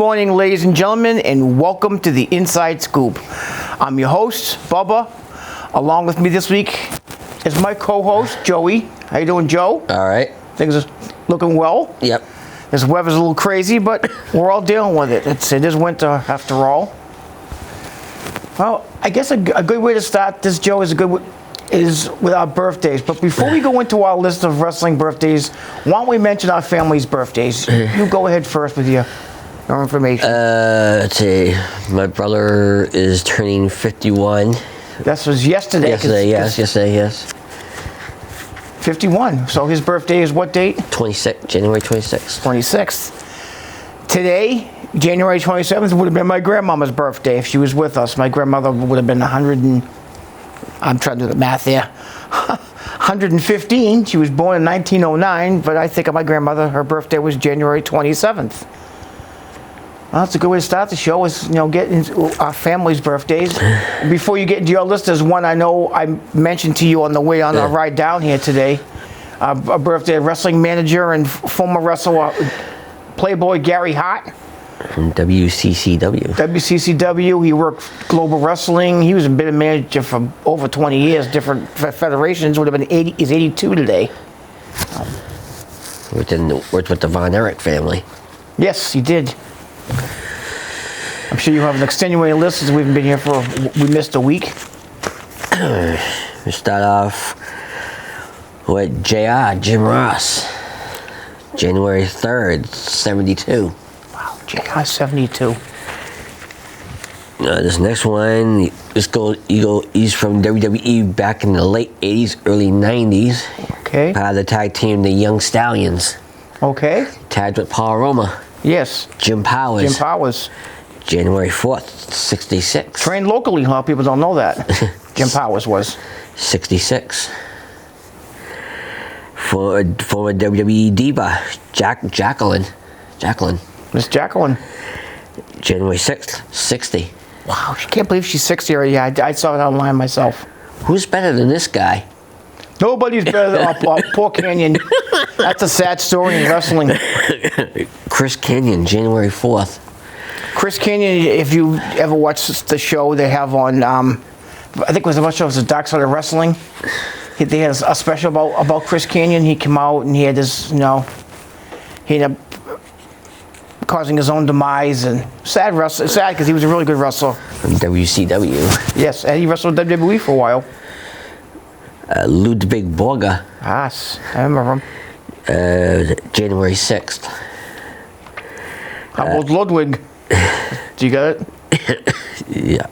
morning, ladies and gentlemen, and welcome to the Inside Scoop. I'm your host, Bubba. Along with me this week is my co-host, Joey. How you doing, Joe? All right. Things are looking well. Yep. This weather's a little crazy, but we're all dealing with it. It is winter after all. Well, I guess a good way to start this, Joe, is with our birthdays. But before we go into our list of wrestling birthdays, why don't we mention our family's birthdays? You go ahead first with your information. Let's see. My brother is turning 51. That was yesterday. Yesterday, yes. 51. So his birthday is what date? January 26th. 26th. Today, January 27th, would have been my grandmama's birthday if she was with us. My grandmother would have been 100 and... I'm trying to do the math there. 115. She was born in 1909, but I think of my grandmother, her birthday was January 27th. Well, that's a good way to start the show, is, get into our family's birthdays. Before you get into your list, there's one I know I mentioned to you on the way on our ride down here today. A birthday wrestling manager and former wrestler, Playboy Gary Hart. From WCCW. WCCW, he worked Global Wrestling. He was a bit of manager for over 20 years, different federations. Would have been 80, he's 82 today. Worked with the Von Erich family. Yes, he did. I'm sure you have an extenuating list since we've been here we missed a week. We start off with JR, Jim Ross. January 3rd, 72. Wow, JR 72. This next one, he's from WWE back in the late 80s, early 90s. Okay. Part of the tag team, the Young Stallions. Okay. Tagged with Paul Roma. Yes. Jim Powers. Jim Powers. January 4th, 66. Trained locally, a lot of people don't know that. Jim Powers was. 66. Former WWE diva, Jacqueline. Miss Jacqueline. January 6th, 60. Wow, I can't believe she's 60 already. I saw it online myself. Who's better than this guy? Nobody's better than poor Canyon. That's a sad story in wrestling. Chris Canyon, January 4th. Chris Canyon, if you ever watched the show they have on, I think it was the Dark Side of Wrestling. They had a special about Chris Canyon. He came out and he had this, he ended up causing his own demise, and sad because he was a really good wrestler. From WCW. Yes, and he wrestled WWE for a while. Ludwig Borga. Yes, I remember him. January 6th. How old's Ludwig? Do you get it? Yeah.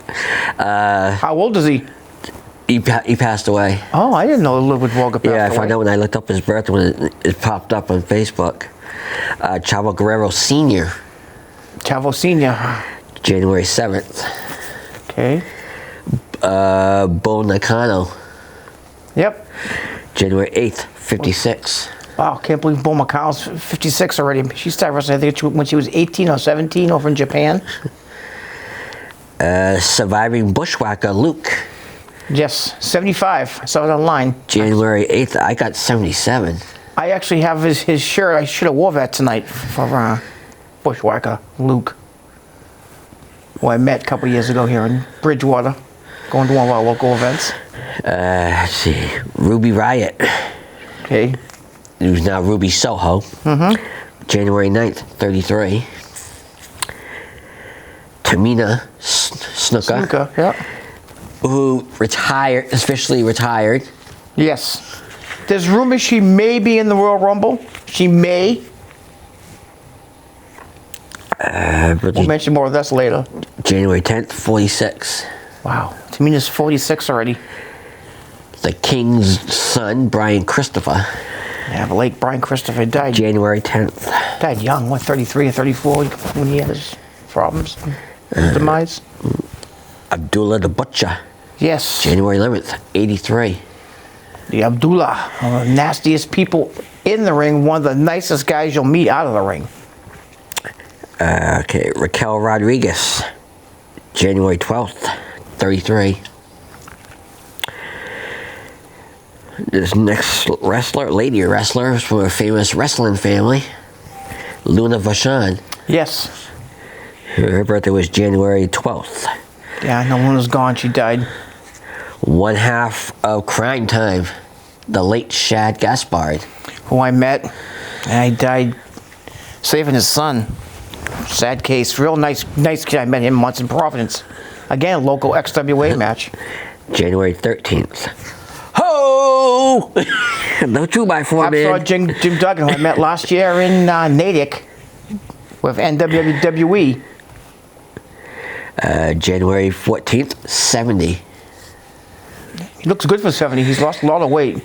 How old is he? He passed away. Oh, I didn't know Ludwig Borga passed away. Yeah, I found out when I looked up his birthday when it popped up on Facebook. Chavo Guerrero Sr. Chavo Sr. January 7th. Okay. Bo Nakano. Yep. January 8th, 56. Wow, can't believe Bo Nakano's 56 already. She started wrestling, I think, when she was 18 or 17 over in Japan. Surviving Bushwhacker Luke. Yes, 75. I saw it online. January 8th, I got 77. I actually have his shirt. I should have wore that tonight for Bushwhacker Luke, who I met a couple years ago here in Bridgewater, going to one of our local events. Let's see. Ruby Riott. Okay. Who's now Ruby Soho. Mm-hmm. January 9th, 33. Tamina Snuka. Snuka, yeah. Who retired, officially retired. Yes. There's rumors she may be in the Royal Rumble. She may. We'll mention more of this later. January 10th, 46. Wow. Tamina's 46 already. The King's son, Brian Christopher. Yeah, the late Brian Christopher died. January 10th. Died young, 33 or 34 when he had his problems, his demise. Abdullah the Butcher. Yes. January 11th, 83. The Abdullah, one of the nastiest people in the ring, one of the nicest guys you'll meet out of the ring. Okay, Raquel Rodriguez. January 12th, 33. This next lady wrestler is from a famous wrestling family, Luna Vachon. Yes. Her birthday was January 12th. Yeah, no one was gone. She died. One half of Crime Time, the late Shad Gaspard. Who I met, and he died saving his son. Sad case. Real nice kid. I met him once in Providence. Again, a local XWA match. January 13th. Ho! No 2x4, I man. saw Jim Duggan, who I met last year in Natick with NWWE. January 14th, 70. He looks good for 70. He's lost a lot of weight.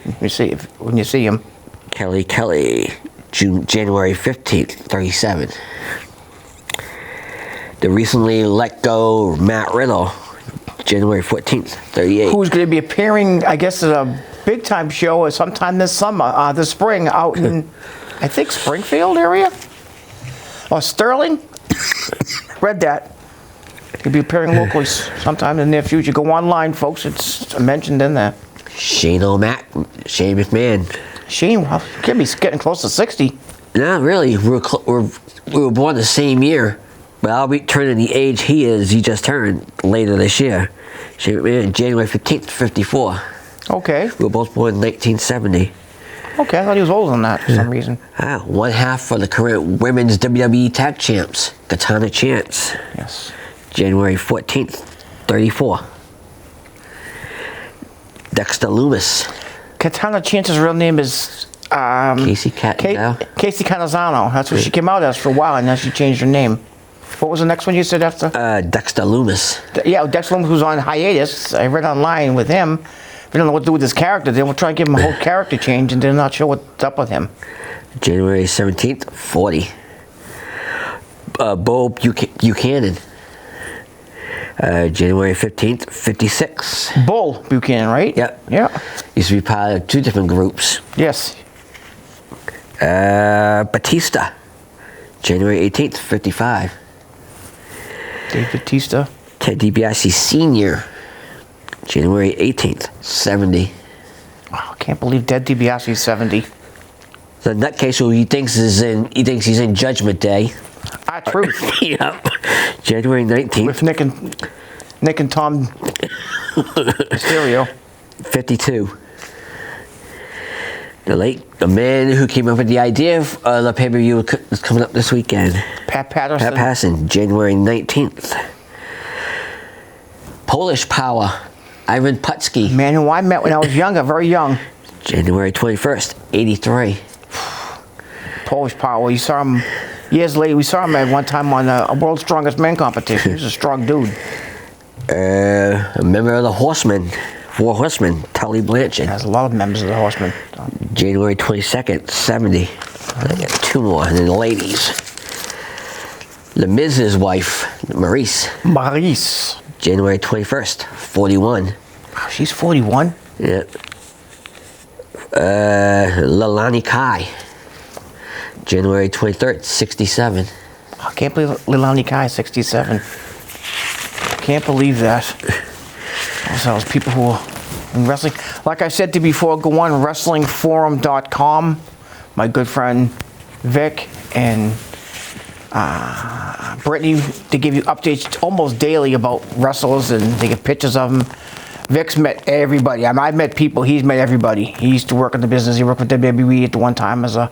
When you see him. Kelly, January 15th, 37. The recently let go Matt Riddle, January 14th, 38. Who's going to be appearing, I guess, at a big time show sometime this spring, out in, I think, Springfield area? Or Sterling? Read that. He'll be appearing locally sometime in the near future. Go online, folks. It's mentioned in there. Shane McMahon. Shane, well, can't be getting close to 60. No, really. We were born the same year, but I'll be turning the age he just turned later this year. Shane McMahon, January 15th, 54. Okay. We were both born in 1970. Okay, I thought he was older than that for some reason. One half for the current women's WWE Tag Champs, Katana Chance. Yes. January 14th, 34. Dexter Loomis. Katana Chance's real name is Casey Catanzaro. Casey Canizano. That's what she came out as for a while, and then she changed her name. What was the next one you said after? Dexter Loomis. Yeah, Dexter Loomis, who's on hiatus. I read online with him. We don't know what to do with his character. They will try and give him a whole character change, and they're not sure what's up with him. January 17th, 40. Bo Buchanan. January 15th, 56. Bull Buchanan, right? Yep. Yeah. Used to be part of two different groups. Yes. Batista. January 18th, 55. Dave Batista. Ted DiBiase Sr. January 18th, 70. Oh, I can't believe Ted DiBiase's 70. The nutcase who he thinks he's in Judgment Day. Truth. Yep. January 19th. With Nick and Tom Mysterio. 52. The man who came up with the idea of the pay-per-view is coming up this weekend. Pat Patterson. Pat Patterson, January 19th. Polish Power, Ivan Putski. Man who I met when I was younger, very young. January 21st, 83. Polish Power. You saw him years later. We saw him at one time on a World's Strongest Man competition. He's a strong dude. A member of the Horsemen, Four Horsemen, Tully Blanchard. There's a lot of members of the Horsemen. January 22nd, 70. I got two more, and then the ladies. The Miz's wife, Maurice. January 21st, 41. Wow, she's 41? Yeah. Leilani Kai. January 23rd, 67. I can't believe Leilani Kai is 67. Can't believe that. Those people who are in wrestling. Like I said to you before, go on WrestlingForum.com. My good friend Vic and Brittany, they give you updates almost daily about wrestlers, and they get pictures of them. Vic's met everybody. I mean, I've met people. He's met everybody. He used to work in the business. He worked with WWE at the one time as a,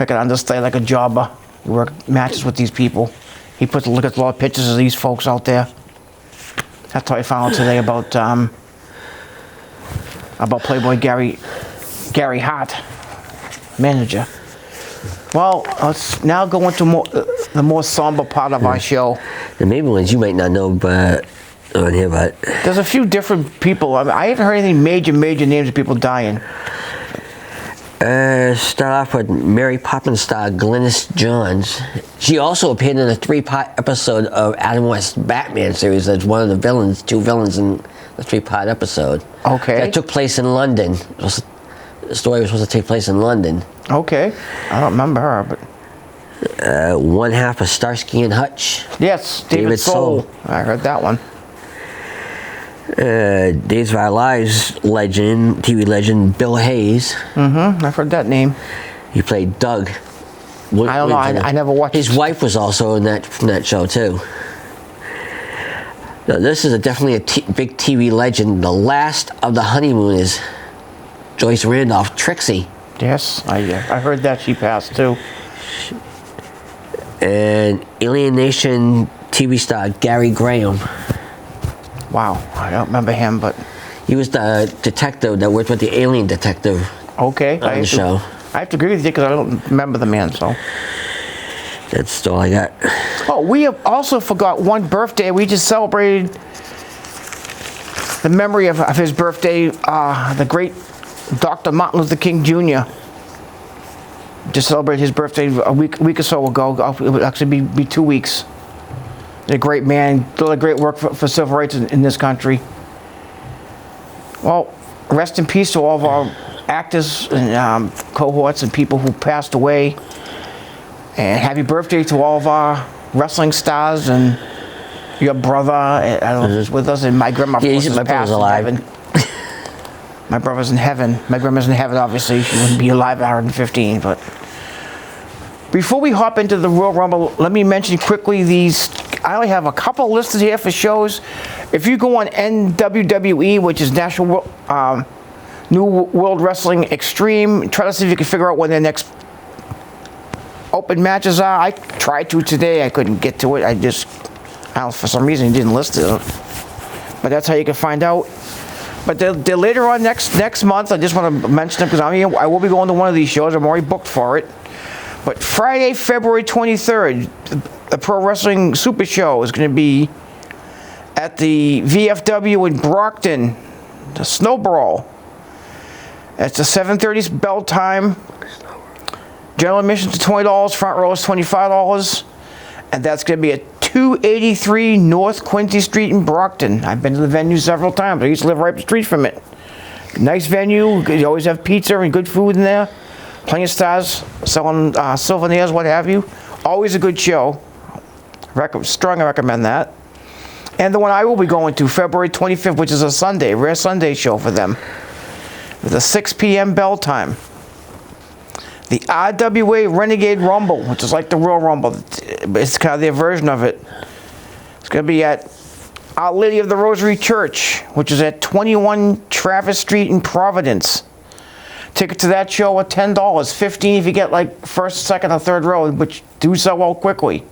like an understudy, like a jobber. He worked matches with these people. He puts a look at a lot of pictures of these folks out there. That's how I found out today about Playboy Gary Hart, manager. Well, let's now go into the more somber part of our show. The maybe ones you might not know, but on here, but there's a few different people. I mean, I haven't heard any major names of people dying. Start off with Mary Poppins star Glynis Johns. She also appeared in a 3-part episode of Adam West's Batman series as one of the villains, two villains in the 3-part episode. Okay. That took place in London. The story was supposed to take place in London. Okay. I don't remember her, but... one half of Starsky and Hutch. Yes, David Soul. I heard that one. Days of Our Lives legend, TV legend Bill Hayes. Mm-hmm. I've heard that name. He played Doug. I don't know. I never watched. His wife was also in that show too. Now, this is definitely a big TV legend. The last of the honeymooners, Joyce Randolph, Trixie. Yes, I heard that she passed too. And Alien Nation TV star Gary Graham. Wow, I don't remember him, but he was the detective that worked with the alien detective. Okay, on the show. I have to agree with you because I don't remember the man. So that's all I got. Oh, we have also forgot one birthday. We just celebrated the memory of his birthday. The great Dr. Martin Luther King Jr. just celebrated his birthday a week or so ago. It would actually be 2 weeks. A great man, did a great work for civil rights in this country. Well, rest in peace to all of our actors and cohorts and people who passed away. And happy birthday to all of our wrestling stars and your brother. I don't know if he's with us, and my grandma. Yeah, my brother's alive. My brother's in heaven. My grandma's in heaven, obviously. She wouldn't be alive at 115, but before we hop into the Royal Rumble, let me mention quickly these. I only have a couple listed here for shows. If you go on NWWE, which is National New World Wrestling Extreme, try to see if you can figure out when their next open matches are. I tried to today. I couldn't get to it. I don't know, for some reason, it didn't list it. But that's how you can find out. But they're later on next month. I just want to mention them because I will be going to one of these shows. I'm already booked for it. But Friday, February 23rd, the Pro Wrestling Super Show is going to be at the VFW in Brockton, the Snowball. It's a 7:30 bell time. General admission is $20, front row is $25, and that's going to be at 283 North Quincy Street in Brockton. I've been to the venue several times. I used to live right up the street from it. Nice venue. You always have pizza and good food in there. Plenty of stars selling souvenirs, what have you. Always a good show. Strongly recommend that. And the one I will be going to, February 25th, which is a Sunday, rare Sunday show for them, with a 6 p.m. bell time. The RWA Renegade Rumble, which is like the Royal Rumble. It's kind of their version of it. It's going to be at Our Lady of the Rosary Church, which is at 21 Travis Street in Providence. Tickets to that show are $10, $15 if you get like first, second, or third row, which do sell out quickly.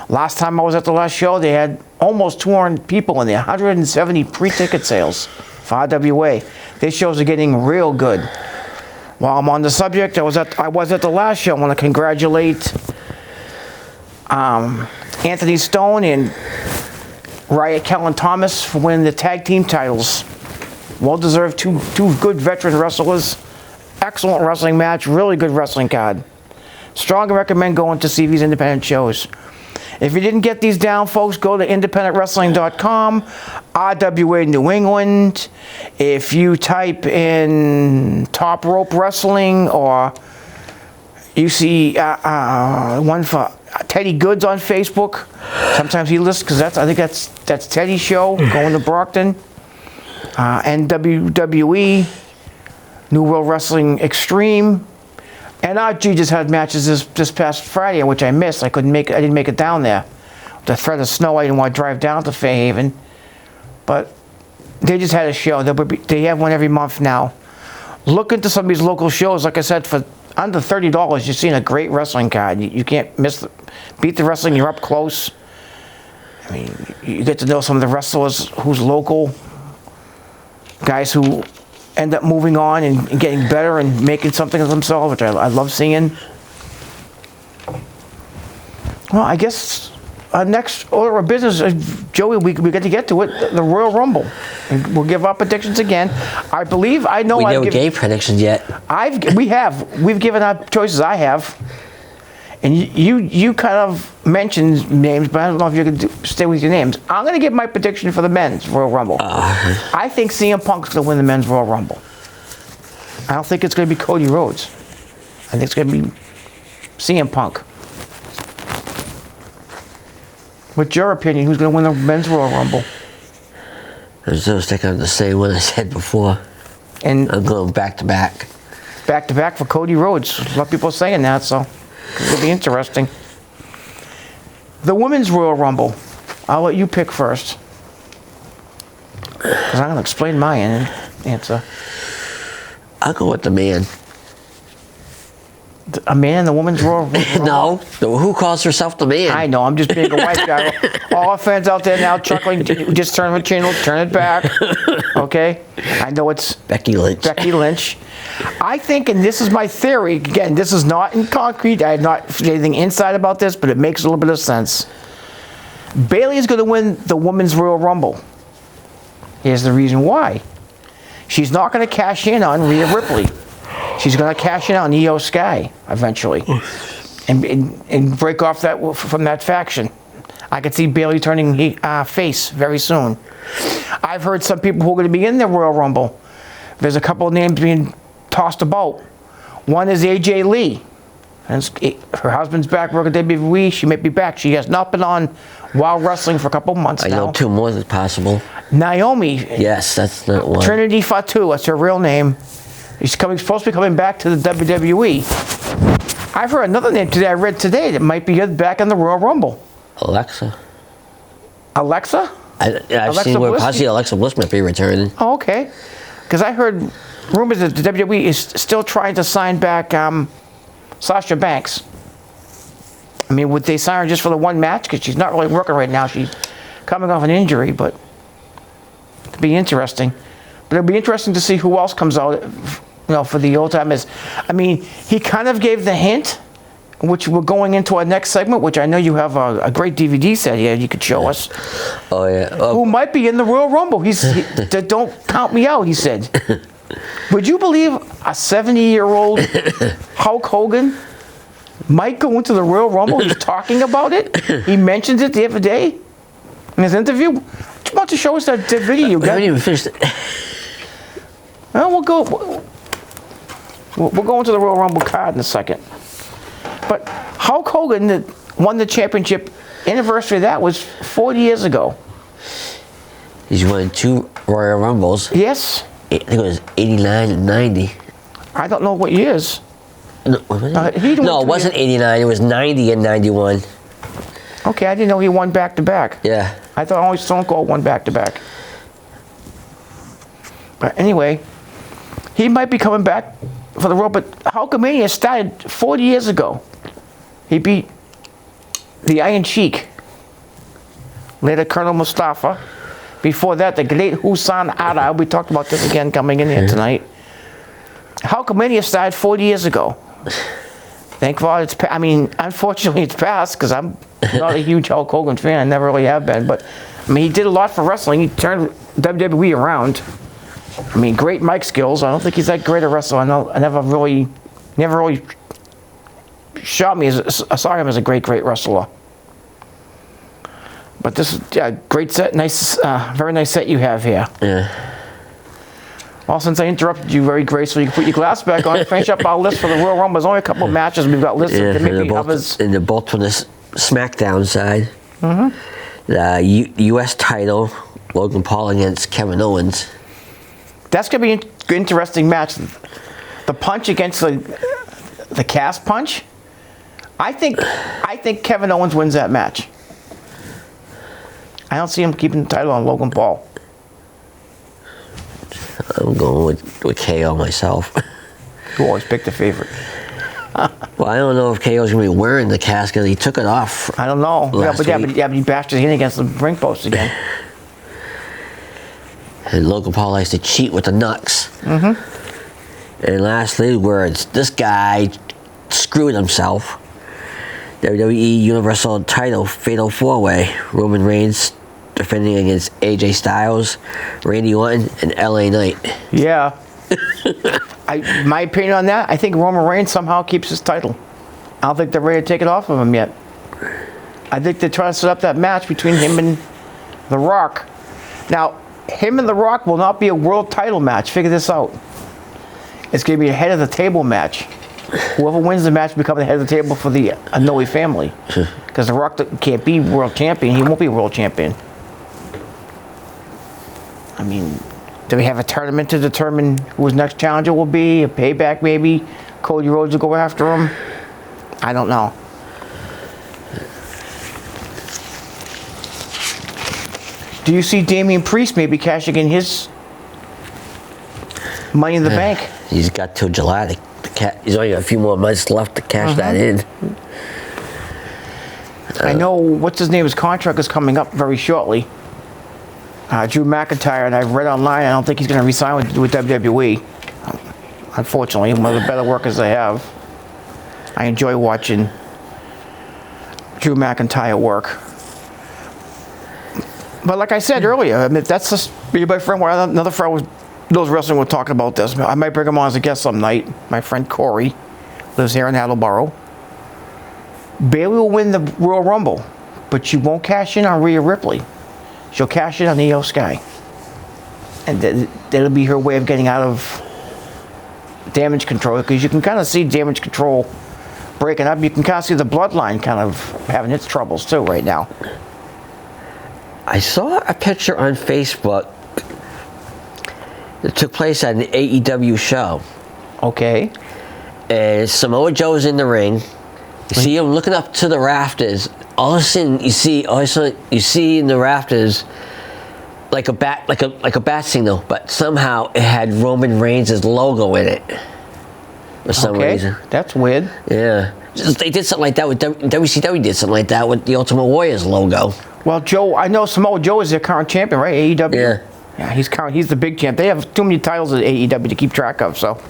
Last time I was at the last show, they had almost 200 people in there, 170 pre-ticket sales for RWA. These shows are getting real good. While I'm on the subject, I was at the last show. I want to congratulate Anthony Stone and Riot Kellen Thomas for winning the tag team titles. Well deserved. Two good veteran wrestlers. Excellent wrestling match. Really good wrestling card. Strongly recommend going to see these independent shows. If you didn't get these down, folks, go to independentwrestling.com, RWA New England. If you type in Top Rope Wrestling, or you see one for Teddy Goods on Facebook. Sometimes he lists, because I think that's Teddy's show, going to Brockton. NWWE, New World Wrestling Extreme. NRG just had matches this past Friday, which I missed. I didn't make it down there. With the threat of snow, I didn't want to drive down to Fairhaven. But they just had a show. They have one every month now. Look into some of these local shows. Like I said, for under $30, you're seeing a great wrestling card. You can't beat the wrestling. You're up close. I mean, you get to know some of the wrestlers who's local. Guys who end up moving on and getting better and making something of themselves, which I love seeing. Well, I guess our next order of business, Joey, we got to get to it, the Royal Rumble. And we'll give our predictions again. I believe, I know we never gave predictions yet. We've given our choices. I have. And you kind of mentioned names, but I don't know if you can stay with your names. I'm going to give my prediction for the men's Royal Rumble. I think CM Punk's going to win the men's Royal Rumble. I don't think it's going to be Cody Rhodes. I think it's going to be CM Punk. What's your opinion? Who's going to win the men's Royal Rumble? I was thinking of the same one I said before. And I'm going back to back. Back to back for Cody Rhodes. A lot of people are saying that, so. It'll be interesting. The Women's Royal Rumble. I'll let you pick first. Because I'm going to explain my answer. I'll go with the man. A man in the Women's Royal Rumble? No. Who calls herself the man? I know. I'm just being a white guy. All our fans out there now chuckling. Just turn the channel, turn it back. Okay? I know it's Becky Lynch. Becky Lynch. I think, and this is my theory, again, this is not in concrete. I have not anything inside about this, but it makes a little bit of sense. Bayley is going to win the Women's Royal Rumble. Here's the reason why. She's not going to cash in on Rhea Ripley. She's going to cash in on Io Sky eventually, and break off that from that faction. I could see Bayley turning face very soon. I've heard some people who are going to be in the Royal Rumble. There's a couple of names being tossed about. One is AJ Lee. And her husband's back working at WWE. She may be back. She has not been on Wild Wrestling for a couple months now. I know two more is possible. Naomi. Yes, that's not one. Trinity Fatu. That's her real name. She's supposed to be coming back to the WWE. I've heard another name today. I read today that might be back in the Royal Rumble. Alexa. Alexa? I've seen where possibly Alexa Bliss might be returning. Oh, okay. Because I heard rumors that the WWE is still trying to sign back Sasha Banks. I mean, would they sign her just for the one match? Because she's not really working right now. She's coming off an injury, but it'd be interesting. But it'll be interesting to see who else comes out, for the old timers. I mean, he kind of gave the hint, which we're going into our next segment, which I know you have a great DVD set here you could show us. Oh, yeah. Who might be in the Royal Rumble. Don't count me out, he said. Would you believe a 70-year-old Hulk Hogan might go into the Royal Rumble? He's talking about it. He mentioned it the other day in his interview. Why don't you show us that video you got? I haven't even finished it. Well, we'll go into the Royal Rumble card in a second. But Hulk Hogan that won the championship, anniversary of that was 40 years ago. He's won 2 Royal Rumbles. Yes. I think it was 89 and 90. I don't know what years. No, it wasn't 89. It was 90 and 91. Okay, I didn't know he won back-to-back. Yeah. I thought only Stone Cold won back-to-back. But anyway, he might be coming back for the Royal, but Hulkamania started 40 years ago. He beat the Iron Sheik, later Colonel Mustafa. Before that, the great Hussein Ara. We talked about this again coming in here tonight. Hulkamania started 40 years ago. Thank God unfortunately it's passed because I'm not a huge Hulk Hogan fan. I never really have been. But, he did a lot for wrestling. He turned WWE around. Great mic skills. I don't think he's that great a wrestler. I never really shot me I saw him as a great wrestler. But this is a great set, nice, very nice set you have here. Yeah. Well, since I interrupted you very gracefully, you can put your glass back on. Finish up our list for the Royal Rumble. There's only a couple of matches we've got listed. Yeah, There may be others. And they're both from the SmackDown side. Mm-hmm. The U.S. title, Logan Paul against Kevin Owens. That's going to be an interesting match. The punch against the cast punch. I think Kevin Owens wins that match. I don't see him keeping the title on Logan Paul. I'm going with KO myself. You always pick the favorite. Well, I don't know if KO's going to be wearing the cast because he took it off. I don't know. But he bashed his hand against the ring post again. And Logan Paul likes to cheat with the knucks. Mm-hmm. And lastly, words. This guy screwed himself. WWE Universal title Fatal 4-Way. Roman Reigns defending against AJ Styles, Randy Orton, and LA Knight. Yeah. My opinion on that, I think Roman Reigns somehow keeps his title. I don't think they're ready to take it off of him yet. I think they're trying to set up that match between him and The Rock. Now, him and The Rock will not be a world title match. Figure this out. It's going to be a head of the table match. Whoever wins the match becomes the head of the table for the Anoa'i family. Because The Rock can't be world champion. He won't be world champion. Do we have a tournament to determine who his next challenger will be? A payback maybe? Cody Rhodes will go after him? I don't know. Do you see Damian Priest maybe cashing in his Money in the Bank? He's got till July. He's only got a few more months left to cash that in. I know what's his name. His contract is coming up very shortly. Drew McIntyre, and I've read online. I don't think he's going to resign with WWE. Unfortunately, one of the better workers they have. I enjoy watching Drew McIntyre work. But like I said earlier, I mean, that's just me, my friend. Another friend knows wrestling. We're talking about this. I might bring him on as a guest some night. My friend Corey lives here in Attleboro. Bayley will win the Royal Rumble, but she won't cash in on Rhea Ripley. She'll cash in on Io Sky, and that'll be her way of getting out of Damage Control, because you can kind of see Damage Control breaking up. You can kind of see the Bloodline kind of having its troubles too right now. I saw a picture on Facebook that took place at an AEW show. Okay. And Samoa Joe's in the ring. You see him looking up to the rafters. All of a sudden, you see in the rafters like a bat signal, but somehow it had Roman Reigns' logo in it for some reason. That's weird. Yeah. They did something like that with WCW. Did something like that with the Ultimate Warrior's logo. Well, Joe, I know Samoa Joe is their current champion, right? AEW. Yeah. Yeah, he's the big champ. They have too many titles at AEW to keep track of, so.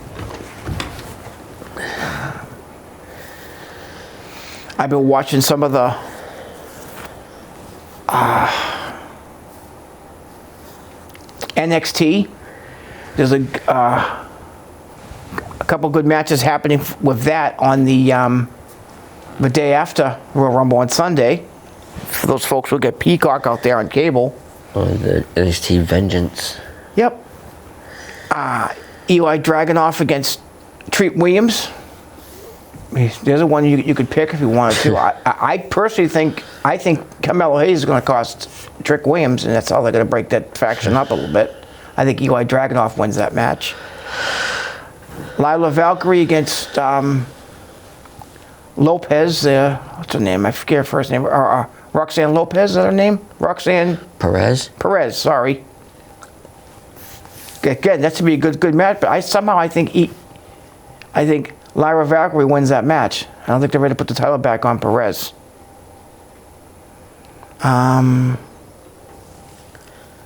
I've been watching some of the NXT. There's a couple good matches happening with that on the day after Royal Rumble on Sunday. For those folks who get Peacock out there on cable. Oh, the NXT Vengeance. Yep. Eli Dragunov against Treat Williams. There's a one you could pick if you wanted to. I personally think Carmelo Hayes is going to cost Trick Williams, and that's how they're going to break that faction up a little bit. I think Eli Dragunov wins that match. Lila Valkyrie against Lopez. What's her name? I forget her first name. Roxanne Lopez, is that her name? Roxanne Perez, sorry. Again, that's to be a good match, but I think Lyra Valkyrie wins that match. I don't think they're ready to put the title back on Perez. Well,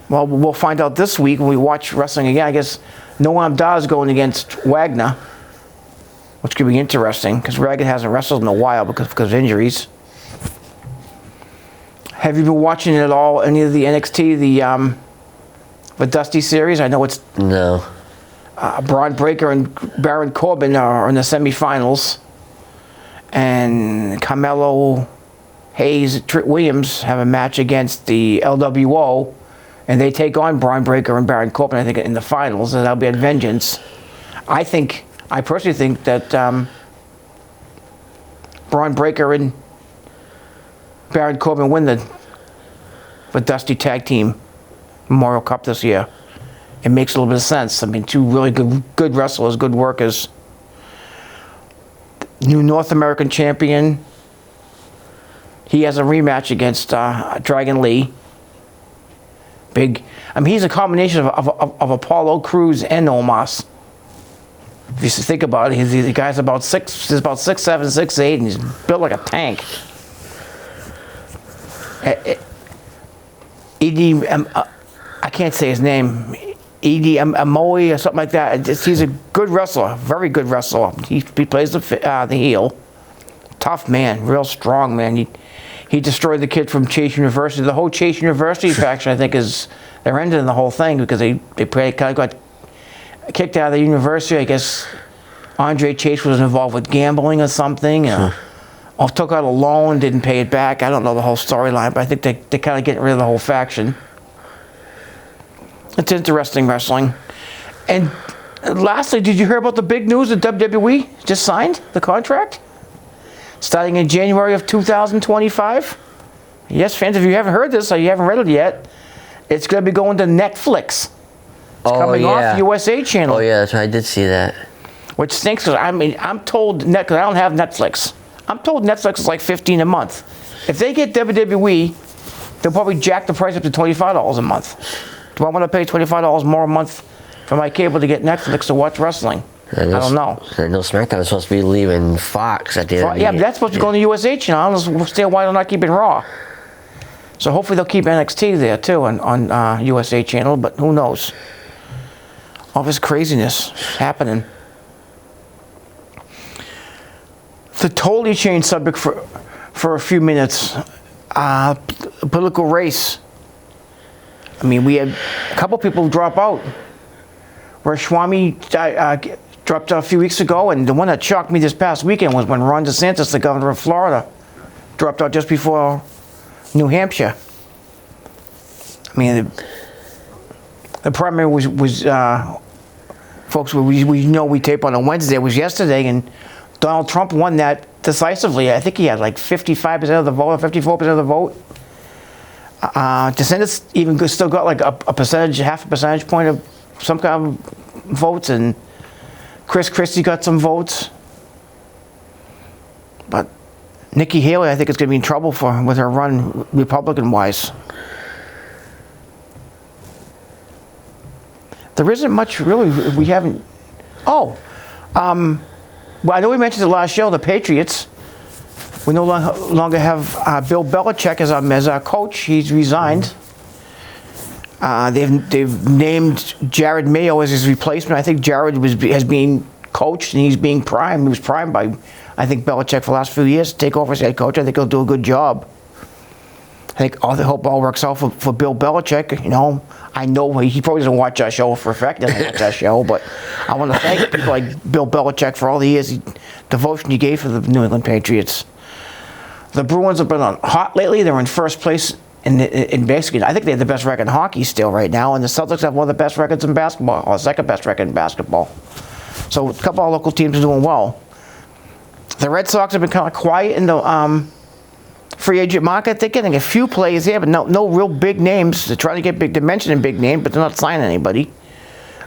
we'll find out this week when we watch wrestling again. I guess Noam Dar is going against Wagner, which could be interesting because Wagner hasn't wrestled in a while because of injuries. Have you been watching at all any of the NXT, the Dusty series? I know it's no. Braun Breaker and Baron Corbin are in the semifinals, and Carmelo Hayes and Trick Williams have a match against the LWO, and they take on Braun Breaker and Baron Corbin, I think, in the finals, and that'll be at Vengeance. I personally think that Braun Breaker and Baron Corbin win the Dusty Tag Team Memorial Cup this year. It makes a little bit of sense. I mean, two really good wrestlers, good workers. New North American champion. He has a rematch against Dragon Lee. Big. I mean, he's a combination of Apollo Crews and Omos. If you think about it, the guy's about 6'7", 6'8", and he's built like a tank. I can't say his name. Edie Amoy or something like that. He's a good wrestler, very good wrestler. He plays the heel. Tough man, real strong man. He destroyed the kid from Chase University. The whole Chase University faction, I think, they're ending the whole thing because they kind of got kicked out of the university. I guess Andre Chase was involved with gambling or something. Or took out a loan, didn't pay it back. I don't know the whole storyline, but I think they're kind of getting rid of the whole faction. It's interesting wrestling. And lastly, did you hear about the big news that WWE just signed the contract? Starting in January of 2025? Yes, fans, if you haven't heard this or you haven't read it yet, it's going to be going to Netflix. It's coming off USA channel. Oh, yeah, that's right. I did see that. Which stinks because, I'm told, because I don't have Netflix. I'm told Netflix is like $15 a month. If they get WWE, they'll probably jack the price up to $25 a month. Do I want to pay $25 more a month for my cable to get Netflix to watch wrestling? I don't know. I know SmackDown is supposed to be leaving Fox at the end of the year. Yeah, but that's supposed to go on the USA channel. I don't understand why they're not keeping Raw. So hopefully they'll keep NXT there too on USA channel, but who knows? All this craziness happening. To totally change subject for a few minutes, political race. I mean, we had a couple people drop out. Rashwami dropped out a few weeks ago, and the one that shocked me this past weekend was when Ron DeSantis, the governor of Florida, dropped out just before New Hampshire. I mean, the primary was folks, we know we tape on a Wednesday, it was yesterday, and Donald Trump won that decisively. I think he had like 55% of the vote, or 54% of the vote. DeSantis even still got like a percentage, half a percentage point of some kind of votes, and Chris Christie got some votes. But Nikki Haley, I think, is going to be in trouble with her run Republican-wise. There isn't much really. We haven't. Oh, well, I know we mentioned the last show. The Patriots. We no longer have Bill Belichick as our coach. He's resigned. They've named Jared Mayo as his replacement. I think Jared has been coached and he's being primed. He was primed by, I think, Belichick for the last few years to take over as head coach. I think he'll do a good job. I hope all works out for Bill Belichick. You know, I know he probably doesn't watch our show for a fact. He doesn't watch our show, but I want to thank people like Bill Belichick for all the years, devotion he gave for the New England Patriots. The Bruins have been on hot lately. They're in first place in basically, I think they have the best record in hockey still right now, and the Celtics have one of the best records in basketball, or second best record in basketball. So a couple of local teams are doing well. The Red Sox have been kind of quiet in the free agent market. They're getting a few players here, but no real big names. They're trying to get they're mentioning big names, but they're not signing anybody.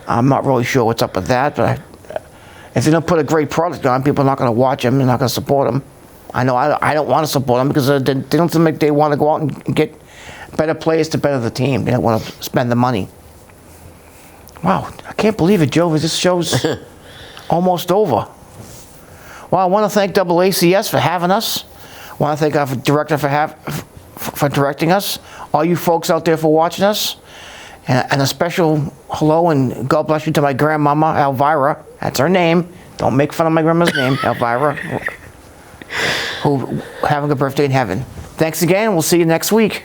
I'm not really sure what's up with that, but if they don't put a great product on, people are not going to watch them. They're not going to support them. I know I don't want to support them because they don't seem like they want to go out and get better players to better the team. They don't want to spend the money. Wow, I can't believe it, Joe. This show's almost over. Well, I want to thank AACS for having us. I want to thank our director for directing us. All you folks out there for watching us. And a special hello and God bless you to my grandmama, Elvira. That's her name. Don't make fun of my grandma's name, Elvira. Who having a birthday in heaven. Thanks again. We'll see you next week.